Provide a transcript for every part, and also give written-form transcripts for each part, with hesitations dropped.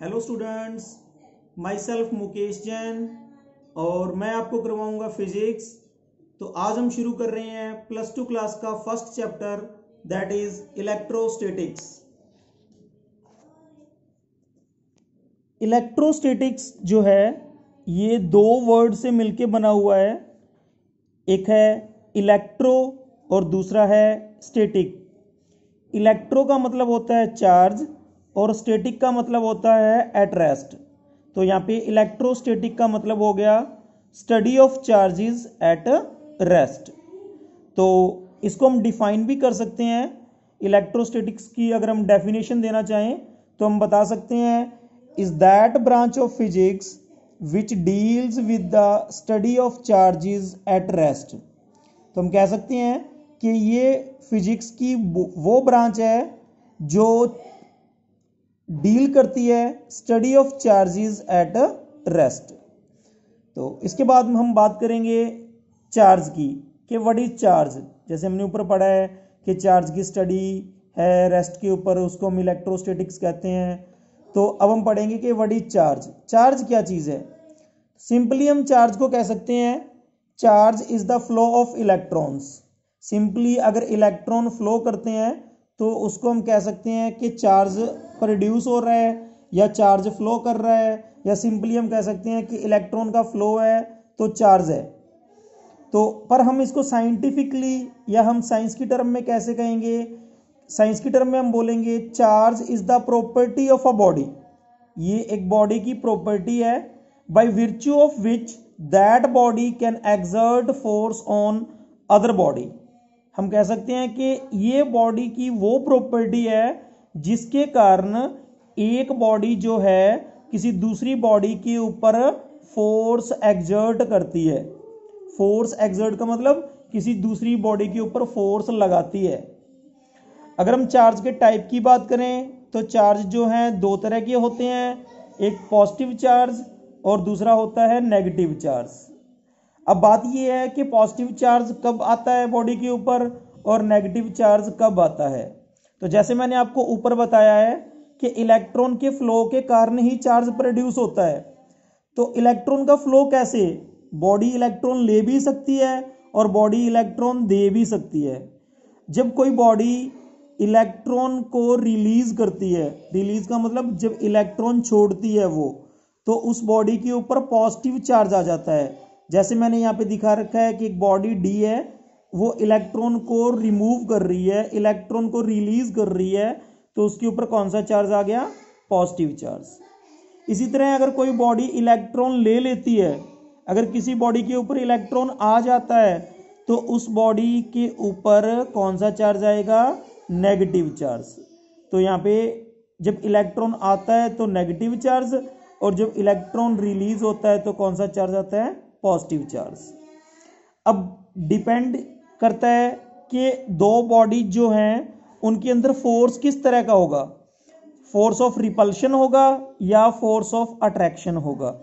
Hello students, my self Mukesh Jain और मैं आपको करवाऊंगा फिजिक्स। तो आज हम शुरू कर रहे हैं +2 क्लास का first chapter, that is electrostatics. Electrostatics जो है ये दो वर्ड से मिलके बना हुआ है। एक है इलेक्ट्रो और दूसरा है स्टैटिक। इलेक्ट्रो का मतलब होता है चार्ज और स्टैटिक का मतलब होता है एट रेस्ट। तो यहाँ पे इलेक्ट्रोस्टैटिक का मतलब हो गया study of charges at rest. तो इसको हम डिफाइन भी कर सकते हैं। इलेक्ट्रोस्टैटिक्स की अगर हम डेफिनेशन देना चाहें तो हम बता सकते हैं is that branch of physics which deals with the study of charges at rest. तो हम कह सकते हैं कि ये फिजिक्स की वो ब्रांच है जो डील करती है study of charges at rest. तो इसके बाद हम बात करेंगे चार्ज की कि व्हाट इज चार्ज। जैसे हमने ऊपर पढ़ा है कि चार्ज की स्टडी है रेस्ट के ऊपर, उसको हम इलेक्ट्रोस्टैटिक्स कहते हैं। तो अब हम पढ़ेंगे कि व्हाट इज चार्ज। चार्ज क्या चीज है? सिंपली हम चार्ज को कह सकते हैं charge is the flow of electrons. Simply अगर इलेक्ट्रॉन फ्लो करते हैं तो उसको हम कह सकते हैं कि चार्ज प्रोड्यूस हो रहा है या चार्ज फ्लो कर रहा है, या सिंपली हम कह सकते हैं कि इलेक्ट्रॉन का फ्लो है तो चार्ज है। तो पर हम इसको साइंटिफिकली या हम साइंस की टर्म में कैसे कहेंगे? साइंस की टर्म में हम बोलेंगे charge is the property of a body. ये एक बॉडी की प्रॉपर्टी है by virtue of which that body can exert force on other body. हम कह सकते हैं कि ये बॉडी की वो प्रॉपर्टी है जिसके कारण एक बॉडी जो है किसी दूसरी बॉडी के ऊपर फोर्स एक्सर्ट करती है। फोर्स एक्सर्ट का मतलब किसी दूसरी बॉडी के ऊपर फोर्स लगाती है। अगर हम चार्ज के टाइप की बात करें तो चार्ज जो है दो तरह के होते हैं, एक पॉजिटिव चार्ज और दूसरा होता है नेगेटिव चार्ज। अब बात यह है कि पॉजिटिव चार्ज कब आता है बॉडी के ऊपर और नेगेटिव चार्ज कब आता है। तो जैसे मैंने आपको ऊपर बताया है कि इलेक्ट्रॉन के फ्लो के कारण ही चार्ज प्रोड्यूस होता है। तो इलेक्ट्रॉन का फ्लो कैसे? बॉडी इलेक्ट्रॉन ले भी सकती है और बॉडी इलेक्ट्रॉन दे भी सकती है। जब कोई बॉडी इलेक्ट्रॉन को रिलीज करती है, रिलीज का मतलब जब इलेक्ट्रॉन छोड़ती है वो, तो उस बॉडी के ऊपर पॉजिटिव चार्ज आ जाता है। जैसे मैंने यहाँ पे दिखा रखा है कि एक बॉडी डी है, वो इलेक्ट्रॉन को रिमूव कर रही है, इलेक्ट्रॉन को रिलीज कर रही है, तो उसके ऊपर कौन सा चार्ज आ गया? Positive charge. इसी तरह अगर कोई बॉडी इलेक्ट्रॉन ले लेती है, अगर किसी बॉडी के ऊपर इलेक्ट्रॉन आ जाता है तो उस बॉडी के ऊपर कौन सा चार्ज आएगा? Negative charge. तो यहाँ पे जब इलेक्ट्रॉन आता है तो नेगेटिव चार्ज, और जब इलेक्ट्रॉन रिलीज होता है तो कौन सा चार्ज आता है? Positive charge. अब डिपेंड करता है कि दो बॉडी जो हैं उनके अंदर फोर्स किस तरह का होगा। फोर्स ऑफ रिपल्शन होगा या फोर्स ऑफ अट्रैक्शन होगा,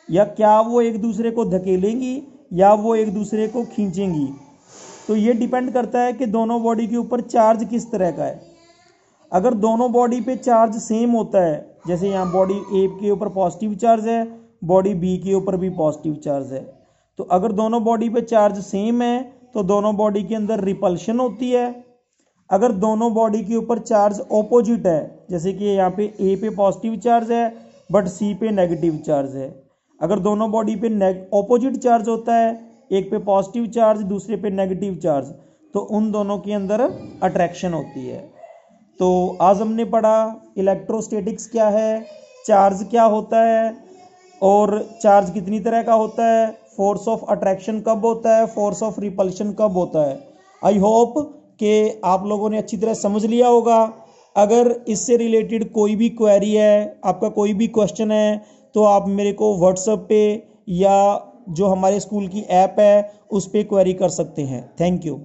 या क्या वो एक दूसरे को धकेलेंगी या वो एक दूसरे को खींचेंगी। तो ये डिपेंड करता है कि दोनों बॉडी के ऊपर चार्ज किस तरह का है। अगर दोनों बॉडी पे चार्ज सेम होता है, जैसे यहाँ बॉडी ए के ऊपर पॉजिटिव चार्ज है, बॉडी बी के ऊपर भी पॉजिटिव चार्ज है, तो अगर दोनों बॉडी पे चार्ज सेम है तो दोनों बॉडी के अंदर रिपल्शन होती है। अगर दोनों बॉडी के ऊपर चार्ज ऑपोजिट है, जैसे कि यहाँ पे ए पे पॉजिटिव चार्ज है बट सी पे नेगेटिव चार्ज है, अगर दोनों बॉडी पे ऑपोजिट चार्ज होता है, एक पे पॉजिटिव चार्ज दूसरे पे नेगेटिव चार्ज, तो उन दोनों के अंदर अट्रैक्शन होती है। तो आज हमने पढ़ा इलेक्ट्रोस्टैटिक्स क्या है, चार्ज क्या होता है और चार्ज कितनी तरह का होता है, फोर्स ऑफ अट्रैक्शन कब होता है, फोर्स ऑफ रिपल्शन कब होता है। आई होप कि आप लोगों ने अच्छी तरह समझ लिया होगा। अगर इससे रिलेटेड कोई भी क्वेरी है, आपका कोई भी क्वेश्चन है, तो आप मेरे को व्हाट्सएप पे या जो हमारे स्कूल की ऐप है उस पर क्वेरी कर सकते हैं। Thank you.